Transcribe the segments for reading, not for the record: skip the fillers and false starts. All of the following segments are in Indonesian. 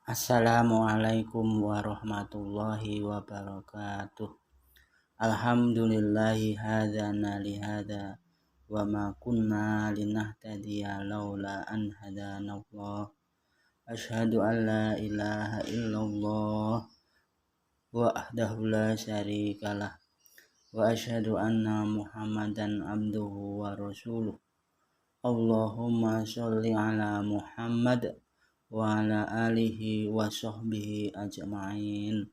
Assalamualaikum warahmatullahi wabarakatuh. Alhamdulillahi hadana lihada wa ma kunna linahtadiya laula an hadanallah. Asyhadu an la ilaha illallah wahdahu la syarikalah wa asyhadu anna Muhammadan abduhu wa rasuluh. Allahumma sholli ala Muhammad wa ala alihi wa sahbihi ajma'in.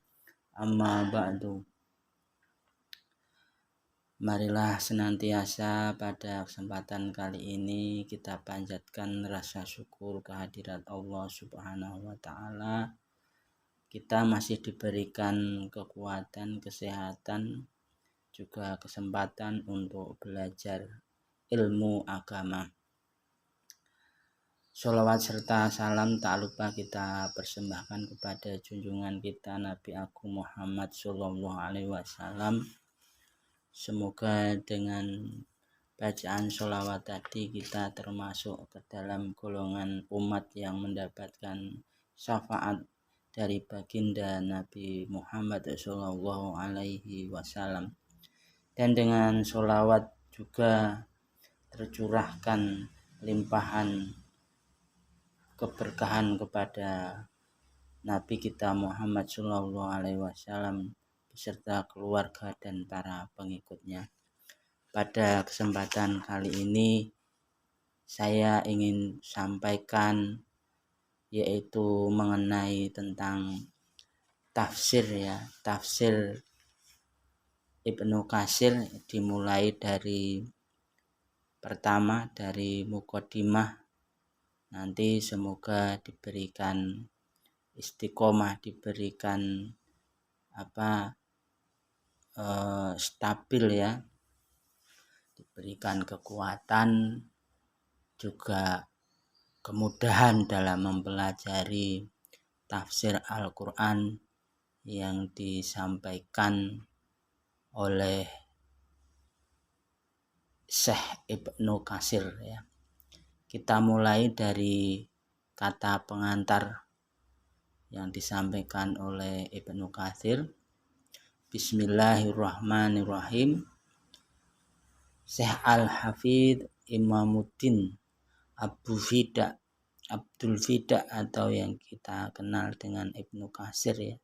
Amma ba'du. Marilah senantiasa pada kesempatan kali ini kita panjatkan rasa syukur kehadirat Allah Subhanahu wa taala. Kita masih diberikan kekuatan, kesehatan, juga kesempatan untuk belajar ilmu agama. Sholawat serta salam tak lupa kita persembahkan kepada junjungan kita Nabi Agung Muhammad Sallallahu Alaihi Wasallam. Semoga dengan bacaan sholawat tadi kita termasuk ke dalam golongan umat yang mendapatkan syafaat dari baginda Nabi Muhammad Sallallahu Alaihi Wasallam. Dan dengan sholawat juga tercurahkan limpahan keberkahan kepada Nabi kita Muhammad Sallallahu Alaihi Wasallam beserta keluarga dan para pengikutnya. Pada kesempatan kali ini saya ingin sampaikan yaitu mengenai tentang tafsir tafsir Ibnu Katsir, dimulai dari pertama dari muqaddimah. Nanti semoga diberikan istiqomah, diberikan stabil diberikan kekuatan, juga kemudahan dalam mempelajari tafsir Al-Quran yang disampaikan oleh Syekh Ibnu Katsir Kita mulai dari kata pengantar yang disampaikan oleh Ibnu Katsir. Bismillahirrahmanirrahim. Syekh Al-Hafidz Imamuddin Abdul Fida atau yang kita kenal dengan Ibnu Katsir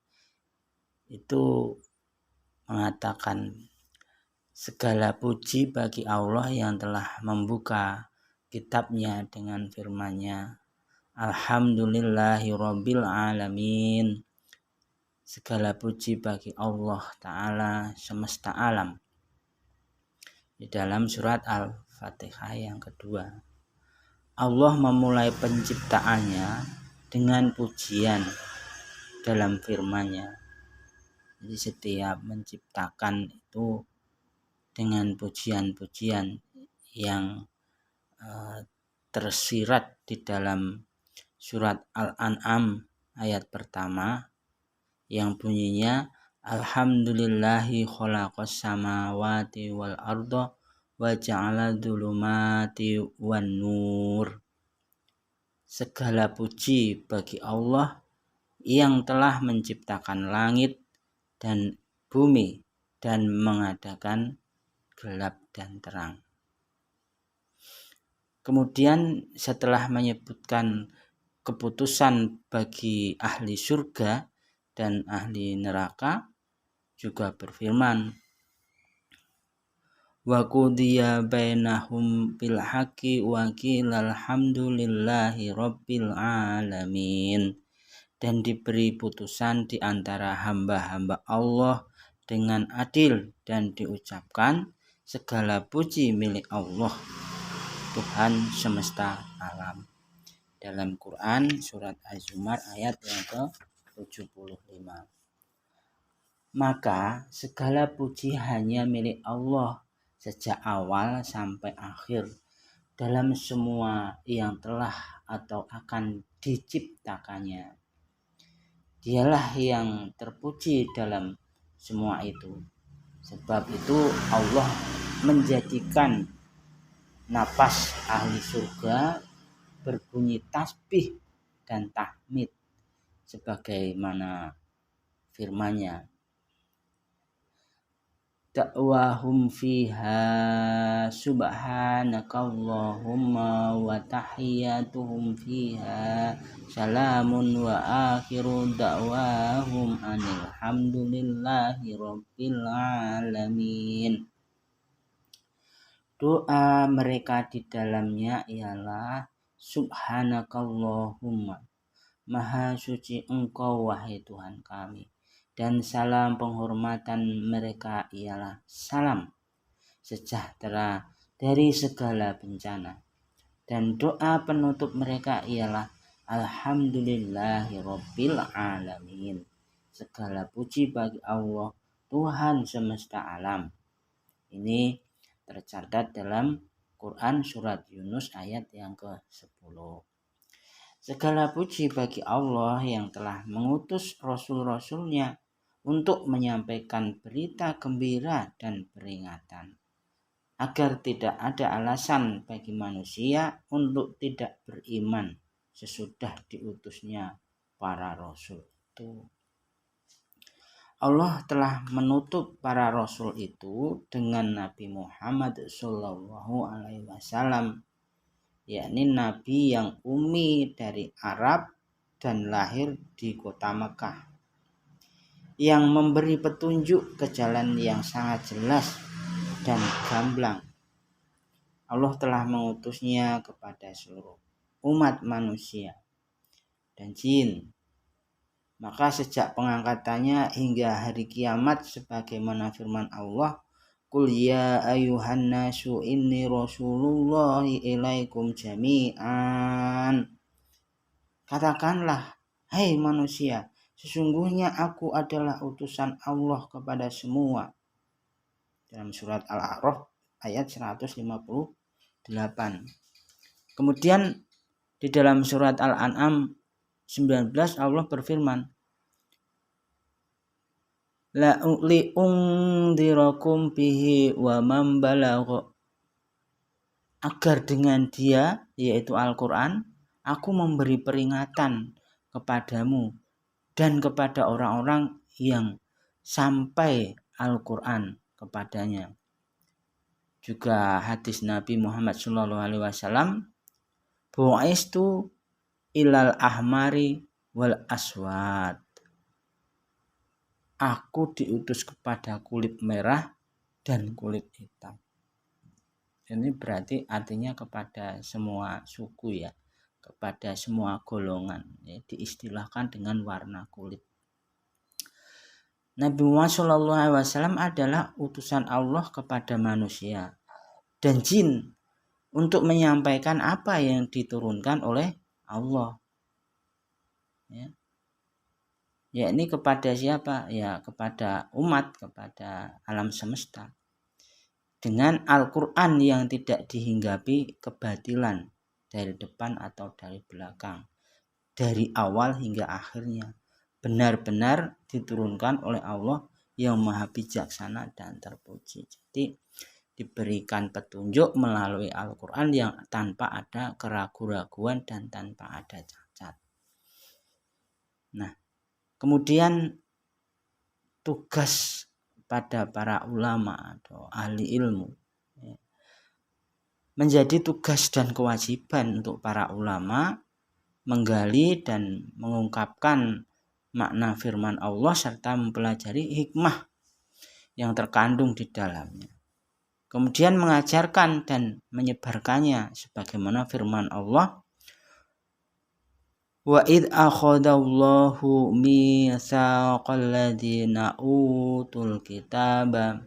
itu mengatakan, segala puji bagi Allah yang telah membuka kitabnya dengan firman-Nya, Alhamdulillahirabbil alamin. Segala puji bagi Allah Ta'ala semesta alam. Di dalam surat Al-Fatihah yang kedua, Allah memulai penciptaannya dengan pujian dalam firman-Nya. Jadi setiap menciptakan itu dengan pujian-pujian yang tersirat di dalam surat Al-An'am ayat pertama yang bunyinya Alhamdulillahi khalaqas samawati wal arda wa ja'ala dzulumati wan nur. Segala puji bagi Allah yang telah menciptakan langit dan bumi dan mengadakan gelap dan terang. Kemudian setelah menyebutkan keputusan bagi ahli surga dan ahli neraka, juga berfirman, wa qudiya bainahum bil haqqi wa qila alhamdulillahi rabbil alamin. Dan diberi putusan di antara hamba-hamba Allah dengan adil dan diucapkan segala puji milik Allah, Tuhan semesta alam. Dalam Quran surat Az-Zumar ayat yang ke-75. Maka segala puji hanya milik Allah sejak awal sampai akhir dalam semua yang telah atau akan diciptakannya. Dialah yang terpuji dalam semua itu. Sebab itu Allah menjadikan napas ahli surga berbunyi tasbih dan tahmid, sebagaimana firman-Nya, da'wahum fiha subhanakallahumma wa tahiyyatuhum fiha salamun wa akhiru da'wahum alhamdulillahi rabbil alamin. Doa mereka di dalamnya ialah subhanakallahumma, maha suci Engkau wahai Tuhan kami, dan salam penghormatan mereka ialah salam sejahtera dari segala bencana, dan doa penutup mereka ialah alhamdulillahi rabbil alamin, segala puji bagi Allah Tuhan semesta alam. Ini tercatat dalam Quran surat Yunus ayat yang ke-10. Segala puji bagi Allah yang telah mengutus rasul-rasulnya untuk menyampaikan berita gembira dan peringatan, agar tidak ada alasan bagi manusia untuk tidak beriman sesudah diutusnya para rasul itu. Allah telah menutup para rasul itu dengan Nabi Muhammad SAW, yakni Nabi yang ummi dari Arab dan lahir di kota Mekah, yang memberi petunjuk ke jalan yang sangat jelas dan gamblang. Allah telah mengutusnya kepada seluruh umat manusia dan jin. Maka sejak pengangkatannya hingga hari kiamat, sebagaimana firman Allah, Qul ya ayuhan nasu inni rasulullahi ilaikum jami'an. Katakanlah, hai manusia, sesungguhnya aku adalah utusan Allah kepada semua. Dalam surat Al-A'raf ayat 158. Kemudian di dalam surat Al-An'am 19 Allah berfirman, la li'undirakum bihi wa man balagha, agar dengan dia, yaitu Al-Quran, aku memberi peringatan kepadamu dan kepada orang-orang yang sampai Al-Quran kepadanya. Juga hadis Nabi Muhammad SAW, bu'istu ilal ahmari wal aswad, aku diutus kepada kulit merah dan kulit hitam. Ini berarti artinya kepada semua suku ya, kepada semua golongan ya, diistilahkan dengan warna kulit. Nabi Muhammad SAW adalah utusan Allah kepada manusia dan jin untuk menyampaikan apa yang diturunkan oleh Allah. Ya, ini kepada siapa? Ya, kepada umat, kepada alam semesta. Dengan Al-Quran yang tidak dihinggapi kebatilan dari depan atau dari belakang, dari awal hingga akhirnya, benar-benar diturunkan oleh Allah yang maha bijaksana dan terpuji. Jadi diberikan petunjuk melalui Al-Quran yang tanpa ada keraguan-raguan dan tanpa ada cacat. Nah, kemudian tugas pada para ulama atau ahli ilmu, menjadi tugas dan kewajiban untuk para ulama menggali dan mengungkapkan makna firman Allah serta mempelajari hikmah yang terkandung di dalamnya. Kemudian mengajarkan dan menyebarkannya sebagaimana firman Allah, wa id akhadallahu mitsaqal ladzina utul kitaba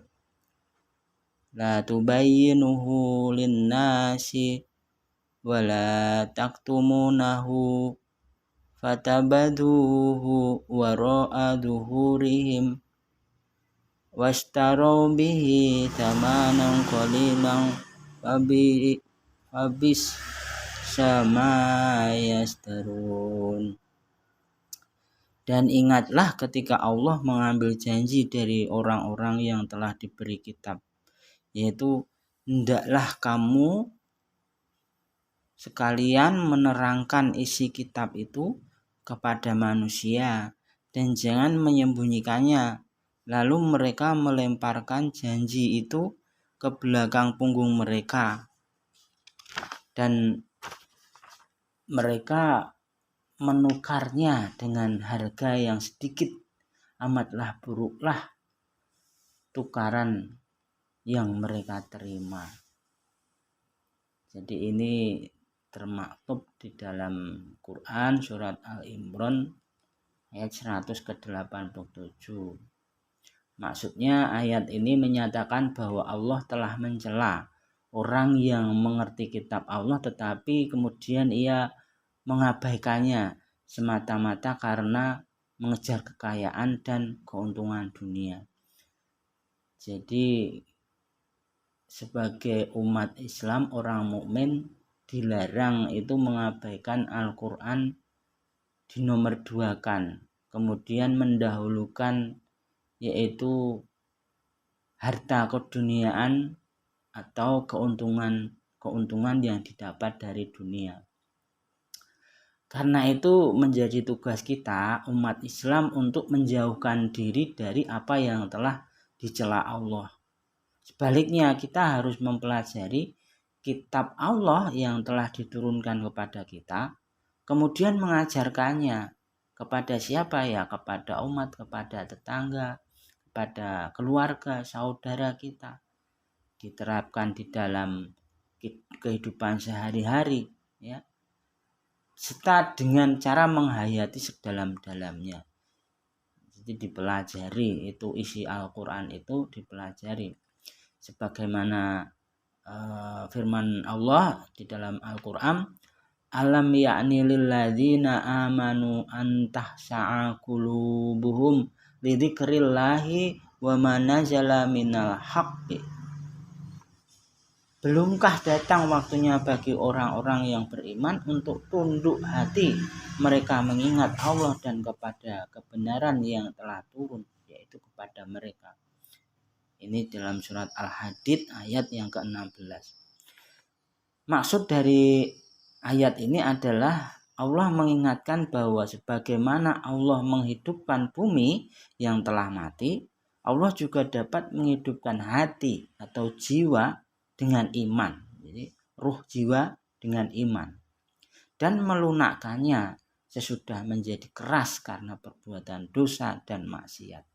la tubayyinuhu linnasi wa la taktumunahu fatabaduhu wara'a duhurihim washtaraw bihi thamanan qalilan wabis sama yastarun. Dan ingatlah ketika Allah mengambil janji dari orang-orang yang telah diberi kitab, yaitu hendaklah kamu sekalian menerangkan isi kitab itu kepada manusia dan jangan menyembunyikannya. Lalu mereka melemparkan janji itu ke belakang punggung mereka dan mereka menukarnya dengan harga yang sedikit. Amatlah buruklah tukaran yang mereka terima. Jadi ini termaktub di dalam Quran surat Al-Imran ayat 187. Maksudnya ayat ini menyatakan bahwa Allah telah mencela orang yang mengerti kitab Allah tetapi kemudian ia mengabaikannya semata-mata karena mengejar kekayaan dan keuntungan dunia. Jadi sebagai umat Islam, orang mukmin dilarang itu mengabaikan Al-Quran, dinomorduakan, kemudian mendahulukan yaitu harta keduniaan atau keuntungan yang didapat dari dunia. Karena itu menjadi tugas kita umat Islam untuk menjauhkan diri dari apa yang telah dicela Allah. Sebaliknya kita harus mempelajari kitab Allah yang telah diturunkan kepada kita, kemudian mengajarkannya kepada siapa ya? Kepada umat, kepada tetangga, kepada keluarga, saudara kita. Diterapkan di dalam kehidupan sehari-hari ya. Serta dengan cara menghayati sedalam-dalamnya. Jadi dipelajari itu isi Al-Quran itu dipelajari. Sebagaimana firman Allah di dalam Al-Quran, alam ya'ni lilladzina amanu an tahsa'a qulubuhum lidzikrillahi wa ma nazala minal haqqi. Belumkah datang waktunya bagi orang-orang yang beriman untuk tunduk hati mereka mengingat Allah dan kepada kebenaran yang telah turun, yaitu kepada mereka. Ini dalam surat Al-Hadid ayat yang ke-16. Maksud dari ayat ini adalah Allah mengingatkan bahwa sebagaimana Allah menghidupkan bumi yang telah mati, Allah juga dapat menghidupkan hati atau jiwa dengan iman. Jadi ruh jiwa dengan iman. Dan melunakkannya sesudah menjadi keras karena perbuatan dosa dan maksiat.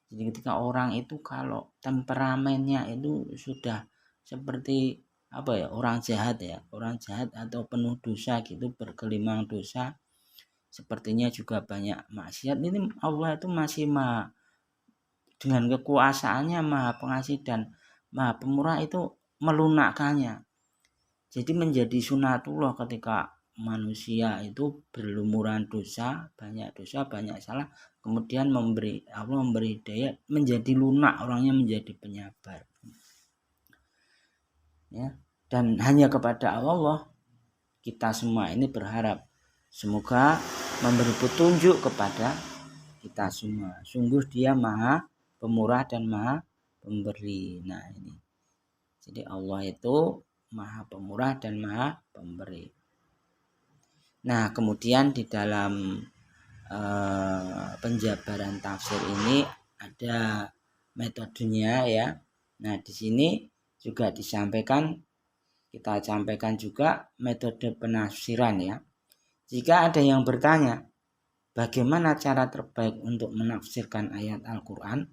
Jadi ketika orang itu kalau temperamennya itu sudah seperti orang jahat atau penuh dosa gitu, bergelimang dosa, sepertinya juga banyak maksiat. Ini Allah itu masih maha, dengan kekuasaannya maha pengasih dan maha pemurah itu melunakkannya. Jadi menjadi sunatullah ketika manusia itu berlumuran dosa, banyak salah, kemudian Allah memberi hidayah menjadi lunak, orangnya menjadi penyabar. Ya, dan hanya kepada Allah kita semua ini berharap semoga memberi petunjuk kepada kita semua. Sungguh Dia Maha Pemurah dan Maha Pemberi. Nah, ini. Jadi Allah itu Maha Pemurah dan Maha Pemberi. Nah, kemudian di dalam penjabaran tafsir ini ada metodenya ya. Nah, di sini juga kita sampaikan juga metode penafsiran ya. Jika ada yang bertanya, bagaimana cara terbaik untuk menafsirkan ayat Al-Quran?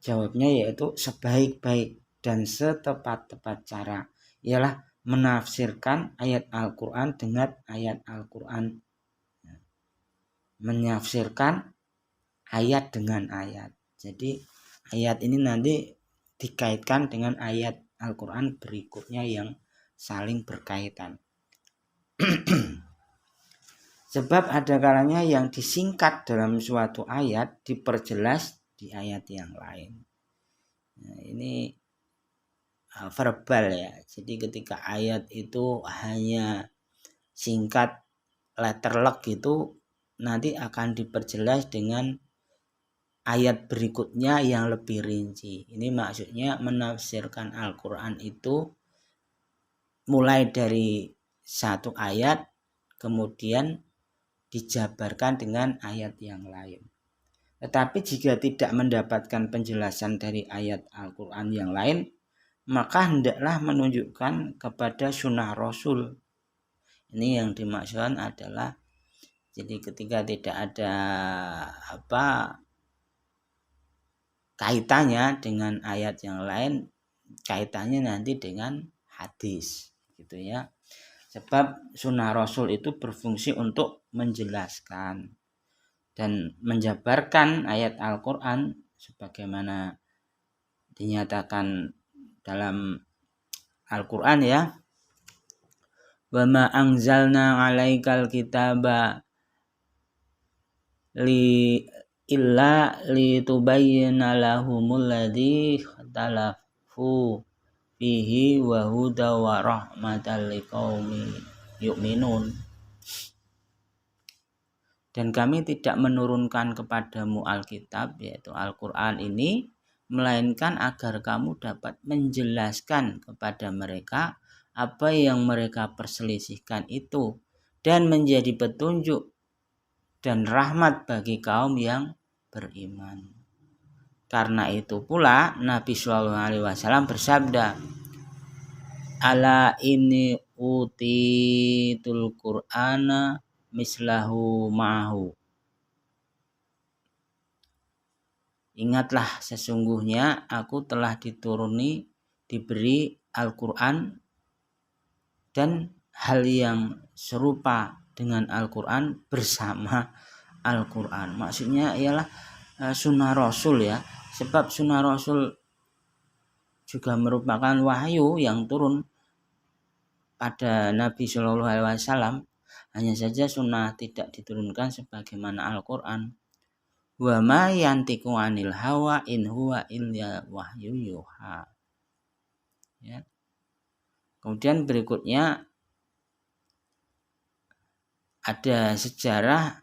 Jawabnya yaitu sebaik-baik dan setepat-tepat cara ialah menafsirkan ayat Al-Quran dengan ayat Al-Quran. Menafsirkan ayat dengan ayat. Jadi ayat ini nanti dikaitkan dengan ayat Al-Quran berikutnya yang saling berkaitan. Sebab ada kalanya yang disingkat dalam suatu ayat diperjelas di ayat yang lain. Nah, ini verbal ya. Jadi ketika ayat itu hanya singkat letterlek gitu, nanti akan diperjelas dengan ayat berikutnya yang lebih rinci. Ini maksudnya menafsirkan Al-Quran itu mulai dari satu ayat, kemudian dijabarkan dengan ayat yang lain. Tetapi jika tidak mendapatkan penjelasan dari ayat Al-Quran yang lain, maka hendaklah menunjukkan kepada sunnah Rasul. Ini yang dimaksudkan adalah, jadi ketika tidak ada kaitannya dengan ayat yang lain, kaitannya nanti dengan hadis, gitu ya. Sebab sunnah Rasul itu berfungsi untuk menjelaskan dan menjabarkan ayat Al-Quran sebagaimana dinyatakan dalam Al-Quran ya. Wa ma anzalna 'alaikal kitaba illa litubayyana lahumul ladzi ikhtalafu fihi wa huda wa rahmatan liqaumin yu'minun. Dan kami tidak menurunkan kepadamu Alkitab, yaitu Al-Quran ini, melainkan agar kamu dapat menjelaskan kepada mereka apa yang mereka perselisihkan itu, dan menjadi petunjuk dan rahmat bagi kaum yang beriman. Karena itu pula Nabi SAW bersabda, ala ini utitul Qur'ana mislahu ma'hu. Ingatlah, sesungguhnya aku telah diberi Al-Quran dan hal yang serupa dengan Al-Quran bersama Al-Quran. Maksudnya ialah sunnah Rasul ya. Sebab sunnah Rasul juga merupakan wahyu yang turun pada Nabi Shallallahu Alaihi Wasallam. Hanya saja sunnah tidak diturunkan sebagaimana Al-Quran. Wa ma yantiqu 'anil hawa in huwa illa wahyu yuha. Ya. Kemudian berikutnya ada sejarah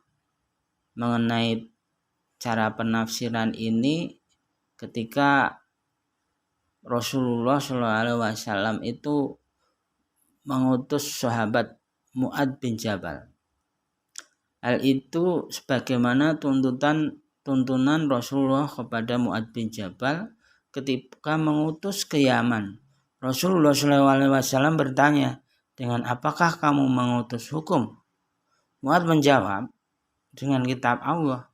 mengenai cara penafsiran ini ketika Rasulullah SAW itu mengutus sahabat Mu'adz bin Jabal. Hal itu sebagaimana tuntunan Rasulullah kepada Mu'adz bin Jabal ketika mengutus ke Yaman. Rasulullah SAW bertanya, dengan apakah kamu mengutus hukum? Mu'adz menjawab, dengan kitab Allah.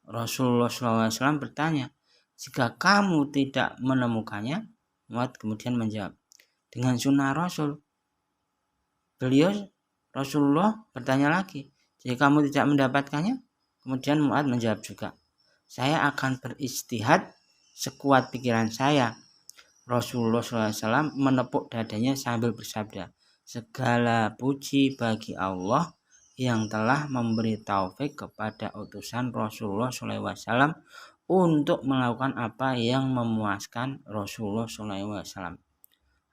Rasulullah SAW bertanya, jika kamu tidak menemukannya, Mu'adz kemudian menjawab, dengan sunnah Rasul. Beliau Rasulullah bertanya lagi, jika kamu tidak mendapatkannya, kemudian Mu'adz menjawab juga, saya akan beristihad sekuat pikiran saya. Rasulullah SAW menepuk dadanya sambil bersabda, segala puji bagi Allah yang telah memberi taufik kepada utusan Rasulullah SAW untuk melakukan apa yang memuaskan Rasulullah SAW.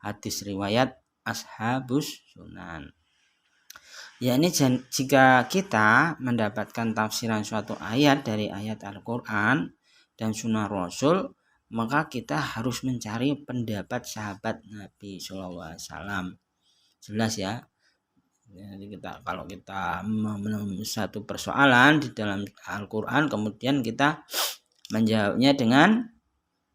Hadis riwayat Ashabus Sunan. Yakni jika kita mendapatkan tafsiran suatu ayat dari ayat Al-Quran dan sunnah Rasul, maka kita harus mencari pendapat sahabat Nabi SAW. Jelas ya. Jadi kalau kita menemukan satu persoalan di dalam Al-Quran, kemudian kita menjawabnya dengan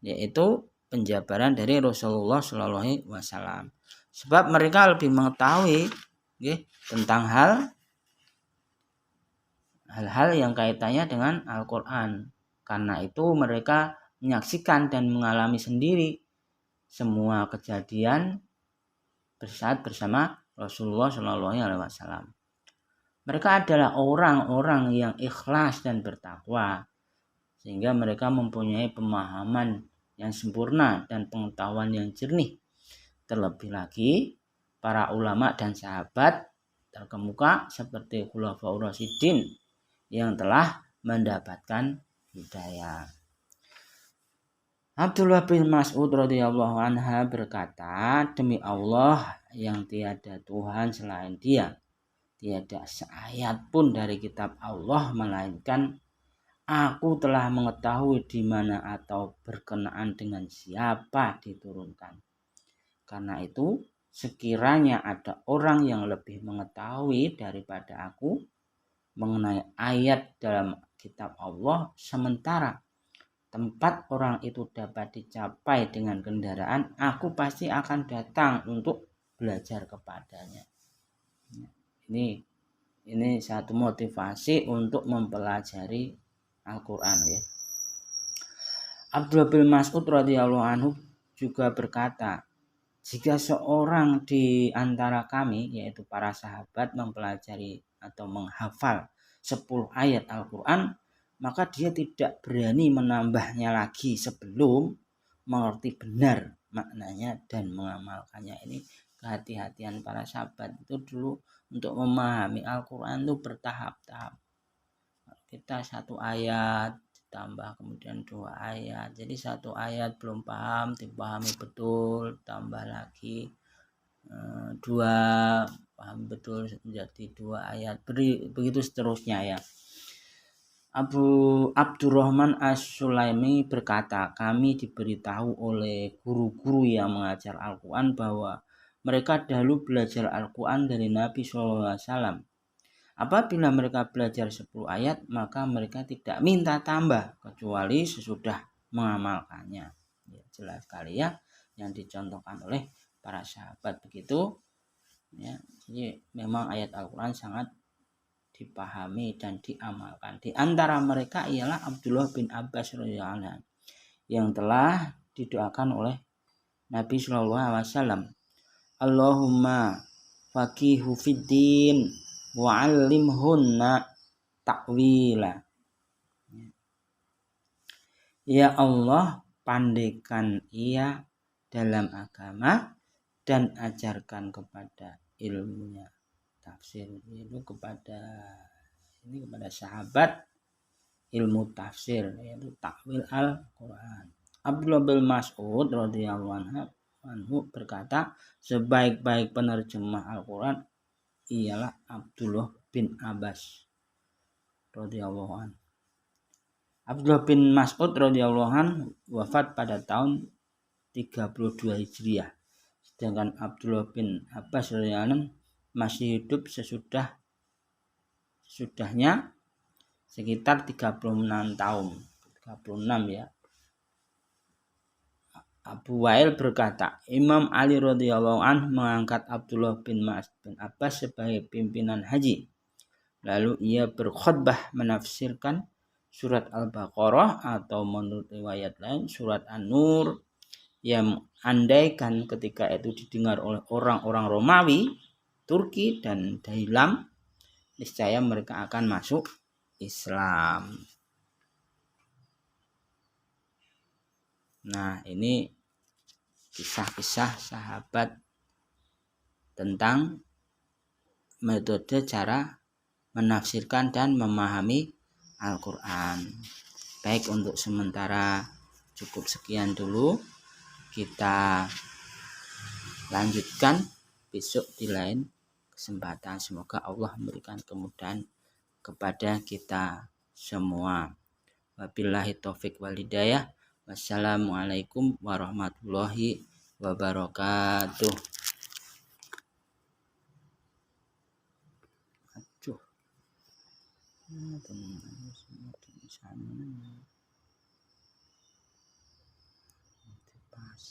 yaitu penjabaran dari Rasulullah SAW. Sebab mereka lebih mengetahui tentang hal-hal yang kaitannya dengan Al-Quran. Karena itu mereka menyaksikan dan mengalami sendiri semua kejadian saat bersama Rasulullah SAW. Mereka adalah orang-orang yang ikhlas dan bertakwa, sehingga mereka mempunyai pemahaman yang sempurna dan pengetahuan yang jernih. Terlebih lagi para ulama dan sahabat terkemuka seperti Khulafaur Rasyidin yang telah mendapatkan hidayah. Abdullah bin Mas'ud radhiyallahu anha berkata, demi Allah yang tiada Tuhan selain Dia, tiada seayat pun dari kitab Allah melainkan aku telah mengetahui di mana atau berkenaan dengan siapa diturunkan. Karena itu, sekiranya ada orang yang lebih mengetahui daripada aku, mengenai ayat dalam kitab Allah, sementara tempat orang itu dapat dicapai dengan kendaraan, aku pasti akan datang untuk belajar kepadanya. Ini satu motivasi untuk mempelajari Al-Quran ya. Abdullah bin Mas'ud radhiyallahu anhu juga berkata, jika seorang di antara kami, yaitu para sahabat, mempelajari atau menghafal 10 ayat Al-Quran, maka dia tidak berani menambahnya lagi sebelum mengerti benar maknanya dan mengamalkannya. Ini kehati-hatian para sahabat itu dulu untuk memahami Al-Quran itu bertahap-tahap. Kita satu ayat tambah kemudian 2 ayat, jadi satu ayat belum paham dipahami betul, tambah lagi 2 paham betul menjadi 2 ayat, begitu seterusnya ya. Abu Abdurrahman As-Sulaimi berkata, kami diberitahu oleh guru-guru yang mengajar Al-Quran bahwa mereka dahulu belajar Al-Quran dari Nabi SAW. Apabila mereka belajar 10 ayat, maka mereka tidak minta tambah kecuali sesudah mengamalkannya. Ya, jelas sekali ya yang dicontohkan oleh para sahabat begitu. Ya, jadi memang ayat Al-Quran sangat dipahami dan diamalkan. Di antara mereka ialah Abdullah bin Abbas radhiyallahu anhu yang telah didoakan oleh Nabi Shallallahu Alaihi Wasallam. Allahumma faqihu fiddin wa'allimhunna ta'wila. Ya Allah, pandaikan ia dalam agama dan ajarkan kepada ilmunya tafsir. Itu kepada sahabat ilmu tafsir, yaitu takwil Al-Quran. Abdullah bin Mas'ud radhiyallahu anhu berkata, sebaik-baik penerjemah Al-Quran ialah Abdullah bin Abbas radhiyallahu anhu. Abdullah bin Mas'ud radhiyallahu anhu wafat pada tahun 32 Hijriah. Sedangkan Abdullah bin Abbas radhiyallahu anhu masih hidup sesudahnya sekitar 36 tahun. 36 ya. Abu Wail berkata, Imam Ali radhiyallahu anhu mengangkat Abdullah bin Mas'ud bin Abbas sebagai pimpinan haji. Lalu ia berkhutbah menafsirkan surat Al-Baqarah atau menurut riwayat lain surat An-Nur, yang andaikan ketika itu didengar oleh orang-orang Romawi, Turki dan Dailam, niscaya mereka akan masuk Islam. Nah, ini kisah-kisah sahabat tentang metode cara menafsirkan dan memahami Al-Quran. Baik, untuk sementara cukup sekian dulu. Kita lanjutkan besok di lain kesempatan. Semoga Allah memberikan kemudahan kepada kita semua. Wabillahi taufik wal hidayah. Wassalamualaikum warahmatullahi wabarakatuh. Aduh. Pas.